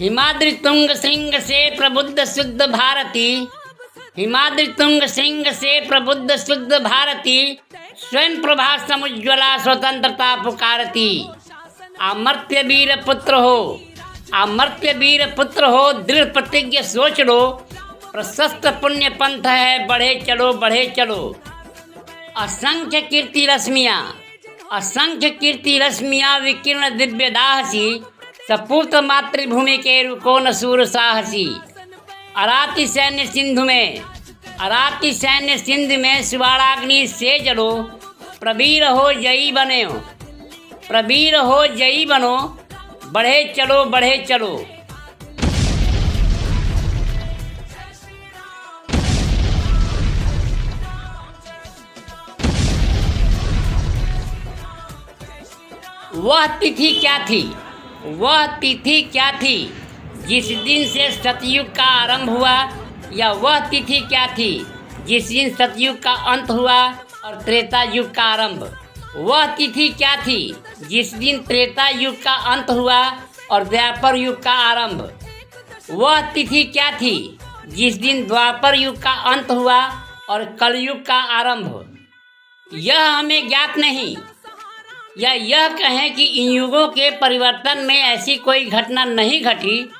हिमाद्रि तुंग श्रृंग से प्रबुद्ध शुद्ध भारती, हिमाद्रि तुंग श्रृंग से प्रबुद्ध शुद्ध भारती, स्वयं प्रभा समुज्ज्वला स्वतंत्रता पुकारती। अमर्त्य वीर पुत्र हो, अमर्त्य वीर पुत्र हो, दृढ़ प्रतिज्ञ सोच लो, प्रशस्त पुण्य पंथ है, बढ़े चलो बढ़े चलो। असंख्य कीर्ति रश्मियाँ, असंख्य कीर्ति रश्मियाँ विकीर्ण दिव्य दाहसी, सपूत मातृभूमि के रुको न सूर साहसी। अराती सैन्य सिंधु में, अराती सैन्य सिंध में सुवाड़ाग्नि से जलो, प्रवीर हो जयी बने हो, प्रवीर हो जयी बनो, बढ़े चलो बढ़े चलो। वह तिथि क्या थी, वह तिथि क्या थी जिस दिन से सतयुग का आरंभ हुआ, या वह तिथि क्या थी जिस दिन सतयुग का अंत हुआ और त्रेता युग का आरंभ। वह तिथि क्या थी जिस दिन त्रेता युग का अंत हुआ और द्वापर युग का आरंभ। वह तिथि क्या थी जिस दिन द्वापर युग का अंत हुआ और कलयुग का आरंभ। यह हमें ज्ञात नहीं, या यह कहें कि इन युगों के परिवर्तन में ऐसी कोई घटना नहीं घटी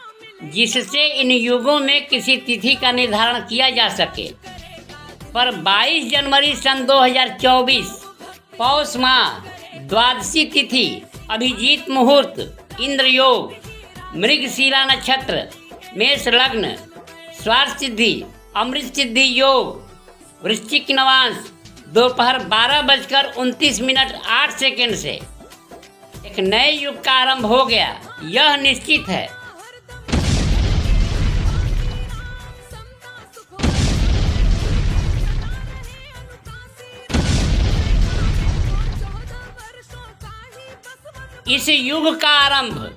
जिससे इन युगों में किसी तिथि का निर्धारण किया जा सके। पर 22 जनवरी सन 2024 पौष माह, द्वादशी तिथि, अभिजीत मुहूर्त, इंद्र योग, मृगशिरा नक्षत्र, मेष लग्न, स्वार्थ सिद्धि, अमृत सिद्धि योग, वृश्चिक नवांश, दोपहर 12:29 से एक नए युग का आरंभ हो गया, यह निश्चित है। इस युग का आरंभ,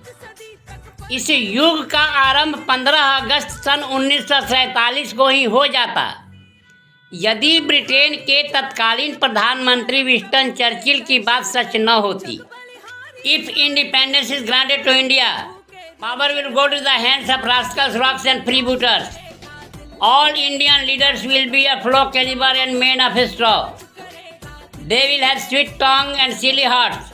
इस युग का आरंभ 15 अगस्त सन 1947 को ही हो जाता यदि ब्रिटेन के तत्कालीन प्रधानमंत्री विंस्टन चर्चिल की बात सच न होती। If independence is granted to India, power will go to the hands of rascals, rogues and freebooters. All Indian leaders will be a low calibre and men of straw. They will have sweet tongue and silly hearts.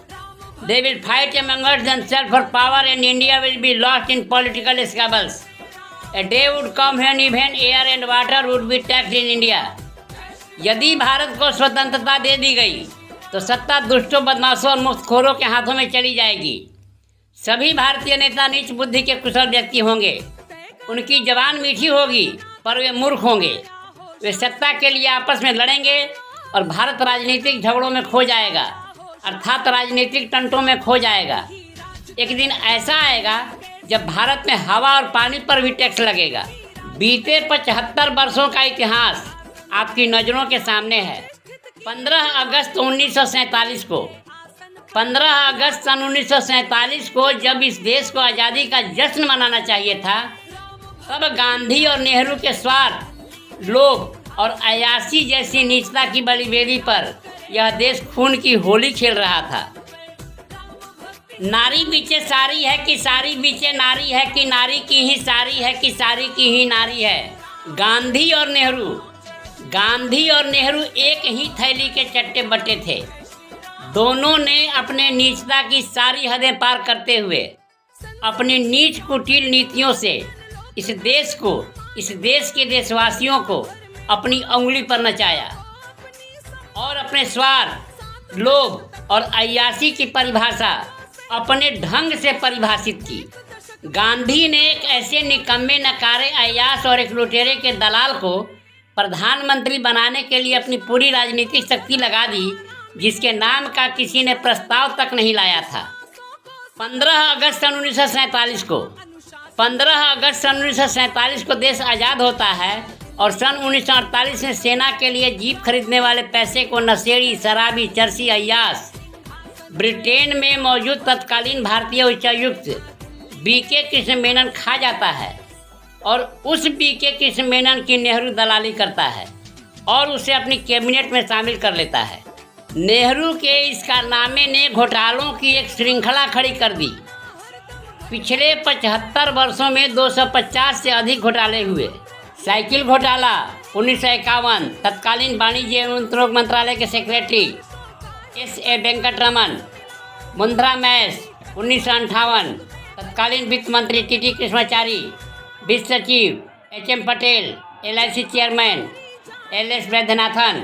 They will fight amongst themselves for power and India will be lost in political squabbles. A day would come when even air and water would be taxed in India. यदि भारत को स्वतंत्रता दे दी गई तो सत्ता दुष्टों, बदमाशों और मुफ्तखोरों के हाथों में चली जाएगी। सभी भारतीय नेता नीच बुद्धि के कुशल व्यक्ति होंगे। उनकी जबान मीठी होगी पर वे मूर्ख होंगे। वे सत्ता के लिए आपस में लड़ेंगे और भारत राजनीतिक झगड़ों में खो जाएगा, अर्थात राजनीतिक टंटों में खो जाएगा। एक दिन ऐसा आएगा जब भारत में हवा और पानी पर भी टैक्स लगेगा। बीते 75 वर्षों का इतिहास आपकी नज़रों के सामने है। 15 अगस्त 1947 को, 15 अगस्त सन 1947 को जब इस देश को आज़ादी का जश्न मनाना चाहिए था, तब गांधी और नेहरू के स्वार्थ, लोभ और अयाशी जैसी नीचता की बलि वेदी पर यह देश खून की होली खेल रहा था। नारी बीचे सारी है कि सारी बीचे नारी है कि नारी की ही सारी है कि सारी की ही नारी है। गांधी और नेहरू, गांधी और नेहरू एक ही थैली के चट्टे बट्टे थे। दोनों ने अपने नीचता की सारी हदें पार करते हुए अपनी नीच कुटिल नीतियों से इस देश को, इस देश के देशवासियों को अपनी उंगली पर नचाया और अपने स्वार्थ, लोभ और अय्याशी की परिभाषा अपने ढंग से परिभाषित की। गांधी ने एक ऐसे निकम्मे, नकारे, अय्याश और एक लुटेरे के दलाल को प्रधानमंत्री बनाने के लिए अपनी पूरी राजनीतिक शक्ति लगा दी, जिसके नाम का किसी ने प्रस्ताव तक नहीं लाया था। 15 अगस्त सन 1947 को, 15 अगस्त सन 1947 को देश आज़ाद होता है और सन 1948 में सेना के लिए जीप खरीदने वाले पैसे को नशेड़ी, शराबी, चरसी, अय्याश ब्रिटेन में मौजूद तत्कालीन भारतीय उच्चायुक्त बीके कृष्ण मेनन खा जाता है और उस बीके कृष्ण मेनन की नेहरू दलाली करता है और उसे अपनी कैबिनेट में शामिल कर लेता है। नेहरू के इस कारनामे ने घोटालों की एक श्रृंखला खड़ी कर दी। पिछले 75 वर्षों में 250 से अधिक घोटाले हुए। साइकिल घोटाला 1951, तत्कालीन वाणिज्य एवं उद्योग मंत्रालय के secretary S.A. Venkataraman. Mundra mess 1958, तत्कालीन वित्त मंत्री T.T. कृष्णाचारी। वित्त सचिव H.M. Patel. LIC chairman L.S. Vaidyanathan.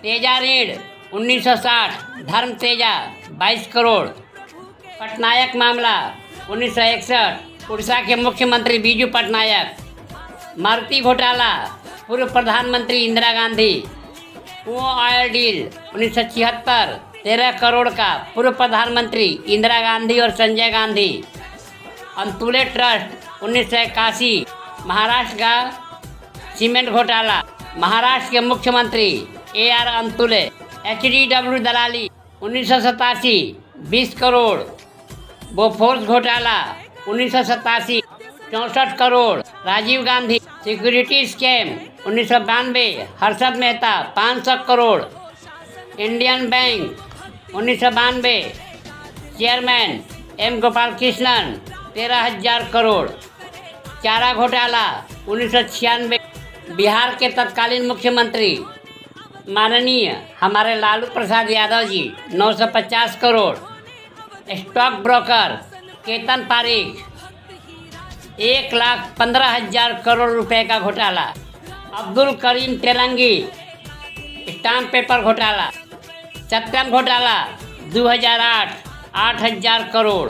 Teja ऋण 1960, धर्म तेजा 22 करोड़। पटनायक मामला 1961, उड़ीसा के मुख्यमंत्री बीजू पटनायक। मारुति घोटाला, पूर्व प्रधानमंत्री इंदिरा गांधी। कुओं ऑयल डील 1976, 13 करोड़ का, पूर्व प्रधानमंत्री इंदिरा गांधी और संजय गांधी। अंतुले ट्रस्ट 1981, महाराष्ट्र का सीमेंट घोटाला, महाराष्ट्र के मुख्यमंत्री A.R. अंतुले। HDW दलाली 1987, 20 करोड़। बोफोर्स घोटाला 1987, 64 crore. Rajiv Gandhi security scam 1992, Harshad Mehta 500 crore. Indian bank 1992, chairman M. Gopal Krishnan 13,000 crore. चारा घोटाला 1996, बिहार के तत्कालीन मुख्यमंत्री माननीय हमारे लालू प्रसाद यादव जी 950 करोड़। स्टॉक ब्रोकर केतन पारीख 1,15,000 करोड़ रुपए का घोटाला। अब्दुल करीम तेलंगी स्टाम्प पेपर घोटाला। सत्यम घोटाला 2008, 8,000 करोड़।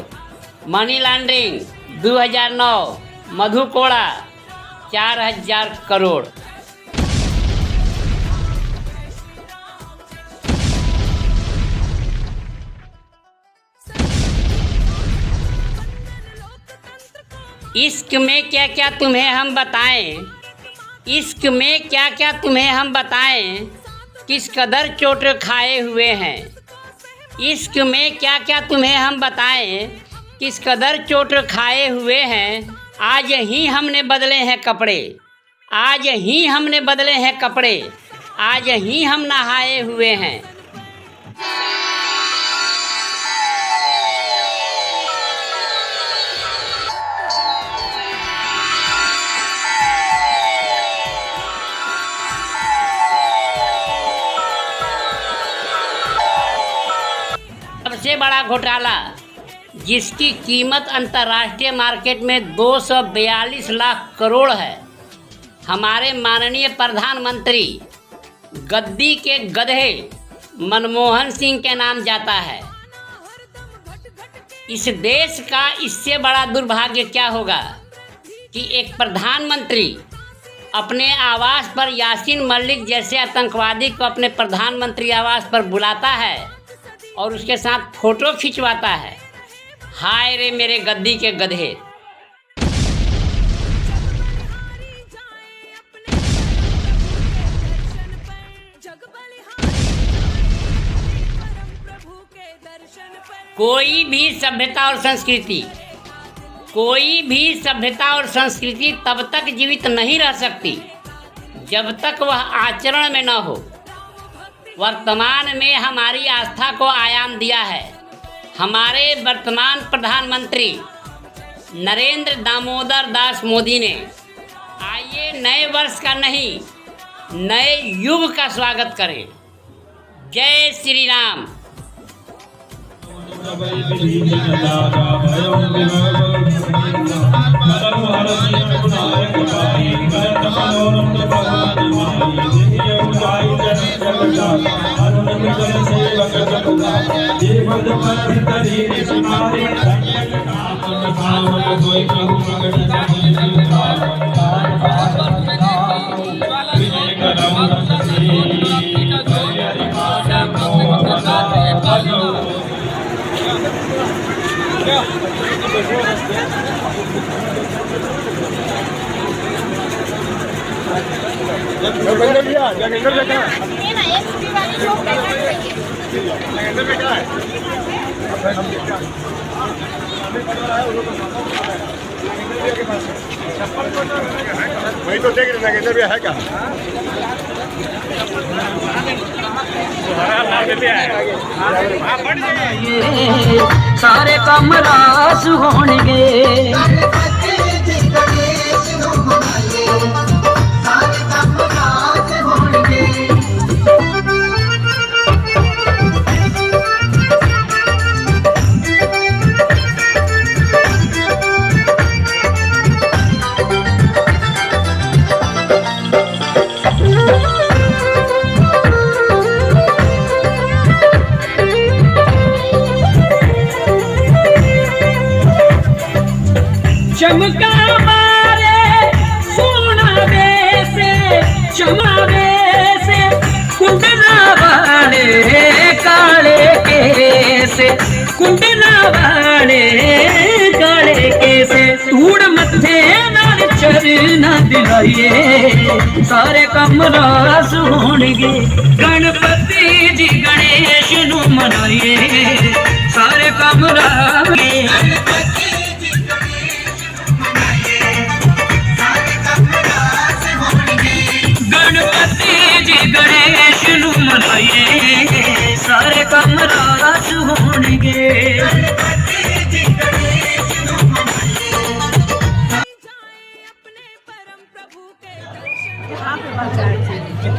Money laundering 2009, Madhu Koda 4,000 crore. इश्क में क्या क्या तुम्हें हम बताएं, इश्क में क्या क्या तुम्हें हम बताएं, किस कदर चोट खाए हुए हैं। इश्क में क्या क्या तुम्हें हम बताएं, किस कदर चोट खाए हुए हैं। आज ही हमने बदले हैं कपड़े, आज ही हमने बदले हैं कपड़े, आज ही हम नहाए हुए हैं। सबसे बड़ा घोटाला जिसकी कीमत अंतर्राष्ट्रीय मार्केट में 242 लाख करोड़ है, हमारे माननीय प्रधानमंत्री गद्दी के गधे मनमोहन सिंह के नाम जाता है। इस देश का इससे बड़ा दुर्भाग्य क्या होगा कि एक प्रधानमंत्री अपने आवास पर यासीन मलिक जैसे आतंकवादी को अपने प्रधानमंत्री आवास पर बुलाता है और उसके साथ फोटो खिंचवाता है। हाय रे मेरे गद्दी के गधे। कोई भी सभ्यता और संस्कृति, कोई भी सभ्यता और संस्कृति तब तक जीवित नहीं रह सकती जब तक वह आचरण में न हो। वर्तमान में हमारी आस्था को आयाम दिया है हमारे वर्तमान प्रधानमंत्री नरेंद्र दामोदर दास मोदी ने। आइए नए वर्ष का नहीं, नए युग का स्वागत करें। जय श्री राम। वही तो देख रहे ना, इधर भी है क्या? सारे कम रास होणगे चमका मारे सोनावे से चमावे से कुंडला वाले काले केसे कुंडला वाले काले केसे धूड़ मथे नाल चरना दिलाइए सारे कम रास होणगे गणपति जी गणेश नू मनाइए सारे कम रास गणेश नू मनाइए सारे कम रास होणगे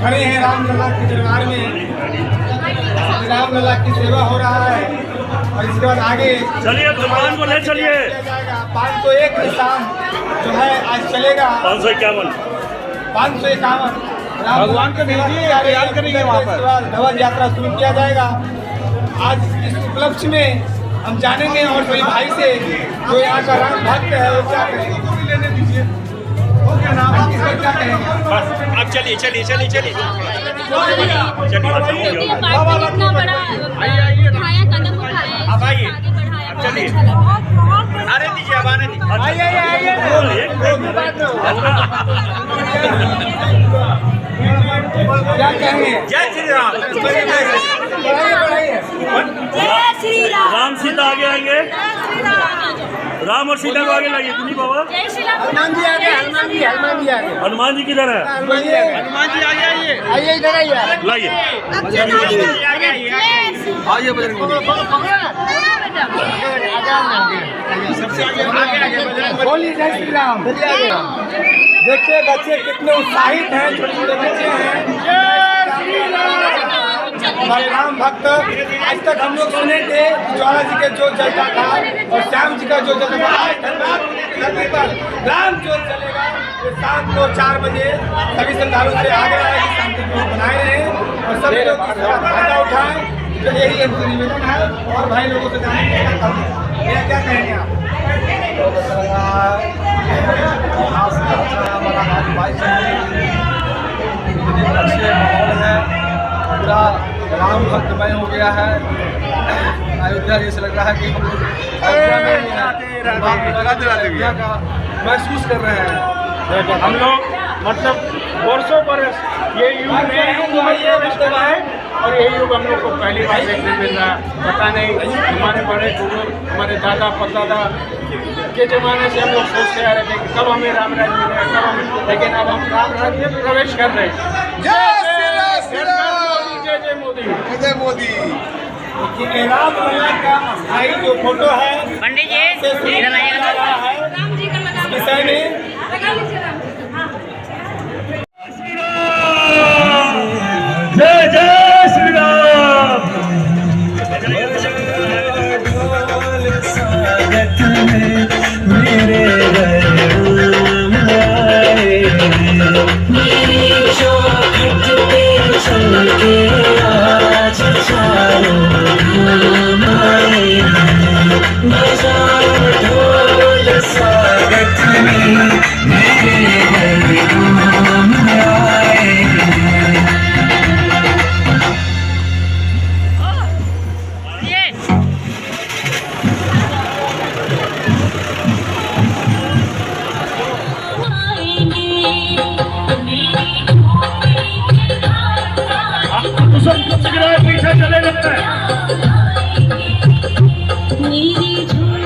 खड़े हैं रामलला के दरबार में, रामलला की सेवा हो रहा है और इसके बाद आगे चलिए भगवान को ले चलिए। 501 शाम जो है आज चलेगा 551 भगवान को भेजिए याद करेंगे वहाँ पर ध्वज यात्रा शुरू किया जाएगा। आज इस उपलक्ष्य में हम जानेंगे और कोई भाई से जो यहाँ का राम भक्त है वो क्या कहेंगे, लेने दीजिए वो क्या नाम है, इसका क्या कहेंगे। बस आप चलिए चलिए चलिए चलिए इतना बड़ा उठाया कदम उठाया आप आइए, आगे बढ़ाया आप चलिए। अरे दीजिए अब आने दीजिए। क्या कहेंगे। जय श्री राम। जय श्री राम। राम सीता आगे आएंगे, राम और सीता को आगे लाइए। तुम बाबा जय श्री राम। हनुमान जी आगे, हनुमान जी आगे, हनुमान जी किधर है? हनुमान जी आगे आइए इधर आइए लाइए। आइए बोलिए जय श्री राम। देखिए बच्चे कितने उत्साहित हैं, छोटे छोटे बच्चे हैं। हमारे राम भक्त आज तक हम लोग सुने थे ज्वाला जी के जोत जलता था और श्याम जी का जोत जलता था। आज धरती पर राम जोत चलेगा। ये शाम को 4 बजे सभी श्रद्धालु से आग्रह है कि शांति पूर्वक बनाए रहें और सभी लोग इसका फायदा उठाएं। तो यही हमसे निवेदन है और भाई लोगों से जानेंगे क्या कहेंगे आप। अच्छे माहौल है, पूरा राम भक्तमय हो गया है। अयोध्या जैसे लग रहा है कि हम लोग अयोध्या में अयोध्या का महसूस कर रहे हैं। हम लोग मतलब वर्षों बरस ये युग है और यही युग हम लोग को पहली बार देखने मिल रहा है। पता नहीं हमारे बड़े बुजुर्ग, हमारे दादा परदादा के जमाने से हम लोग सोचते आ रहे थे कि कब हमें राम राज्य मिलेगा, कब हमें, लेकिन अब हम राम राज्य में प्रवेश कर रहे हैं। जय मोदी, जय मोदी। रामलला का अस्थायी जो फोटो है पंडित जी इधर आइएगा। राम जी का लगा विषय में लगा लीजिए राम। जय जय श्री राम। पीछे चले जाते हैं। मेरी झूठ